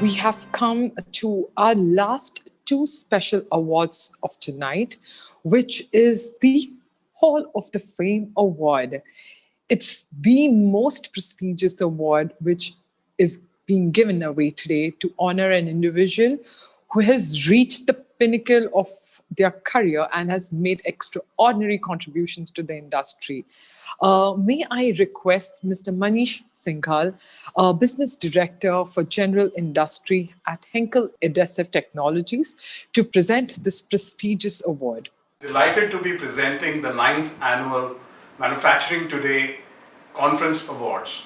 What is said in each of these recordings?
we have come to our last two special awards of tonight, which is the Hall of the Fame Award. It's the most prestigious award which is being given away today to honor an individual who has reached the pinnacle of their career and has made extraordinary contributions to the industry. May I request Mr. Manish Singhal, Business Director for General Industry at Henkel Adhesive Technologies, to present this prestigious award. Delighted to be presenting the 9th Annual Manufacturing Today Conference Awards.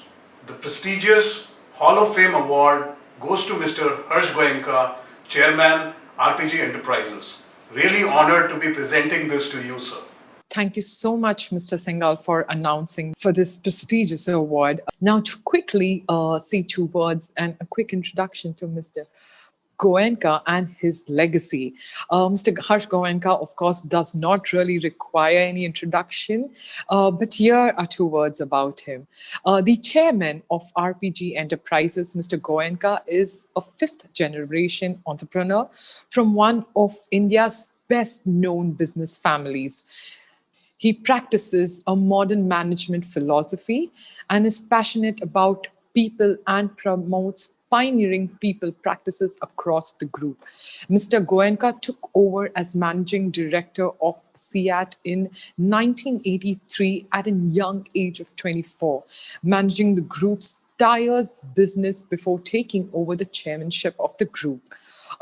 The prestigious Hall of Fame Award goes to Mr. Goenka, Chairman, RPG Enterprises. Really honored to be presenting this to you, sir. Thank you so much, Mr. Singhal, for announcing for this prestigious award. Now, to quickly say two words and a quick introduction to Mr. Goenka and his legacy. Mr. Harsh Goenka, of course, does not really require any introduction, but here are two words about him. The chairman of RPG Enterprises, Mr. Goenka, is a fifth generation entrepreneur from one of India's best known business families. He practices a modern management philosophy and is passionate about people and promotes pioneering people practices across the group. Mr. Goenka took over as managing director of SEAT in 1983 at a young age of 24, managing the group's tires business before taking over the chairmanship of the group.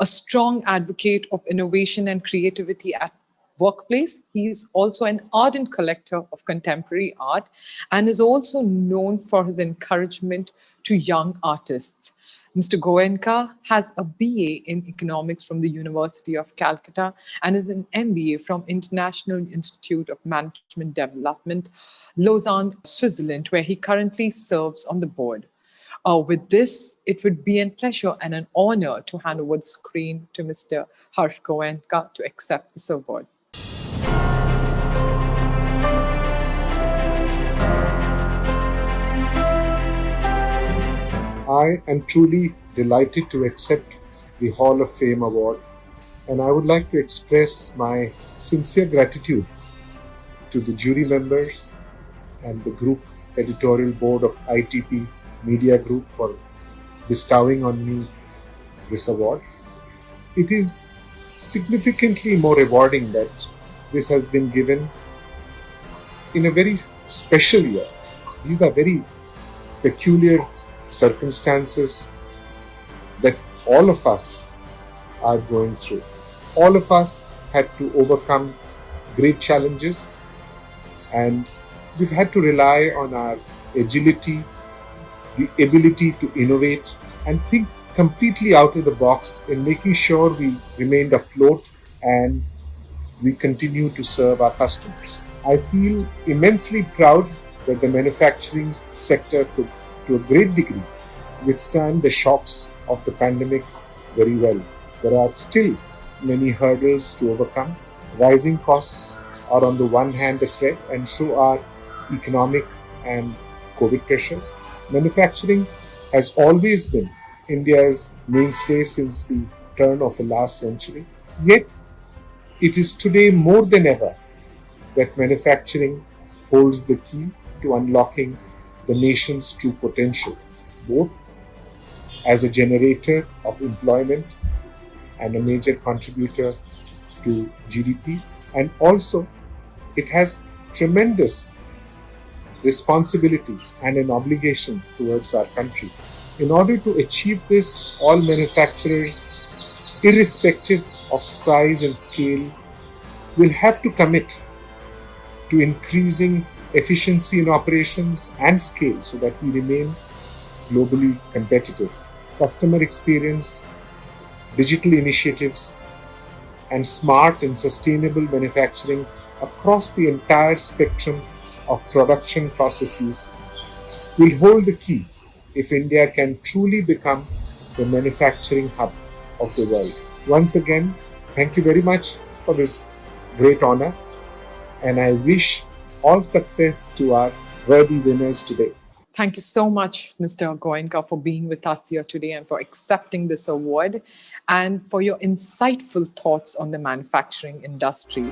A strong advocate of innovation and creativity at workplace, he is also an ardent collector of contemporary art and is also known for his encouragement to young artists. Mr. Goenka has a BA in economics from the University of Calcutta and is an MBA from International Institute of Management Development, Lausanne, Switzerland, where he currently serves on the board. With this, it would be a pleasure and an honor to hand over the screen to Mr. Harsh Goenka to accept this award. I am truly delighted to accept the Hall of Fame Award, and I would like to express my sincere gratitude to the jury members and the group editorial board of ITP Media Group for bestowing on me this award. It is significantly more rewarding that this has been given in a very special year. These are very peculiar circumstances that all of us are going through. All of us had to overcome great challenges, and we've had to rely on our agility, the ability to innovate and think completely out of the box in making sure we remained afloat and we continue to serve our customers. I feel immensely proud that the manufacturing sector could, to a great degree, withstand the shocks of the pandemic very well. There are still many hurdles to overcome. Rising costs are on the one hand a threat, and so are economic and COVID pressures. Manufacturing has always been India's mainstay since the turn of the last century. Yet, it is today more than ever that manufacturing holds the key to unlocking the nation's true potential, both as a generator of employment and a major contributor to GDP, and also it has tremendous responsibility and an obligation towards our country. In order to achieve this, all manufacturers, irrespective of size and scale, will have to commit to increasing efficiency in operations and scale so that we remain globally competitive. Customer experience, digital initiatives, and smart and sustainable manufacturing across the entire spectrum of production processes will hold the key if India can truly become the manufacturing hub of the world. Once again, thank you very much for this great honor, and I wish all success to our worthy winners today. Thank you so much, Mr. Goenka, for being with us here today and for accepting this award and for your insightful thoughts on the manufacturing industry.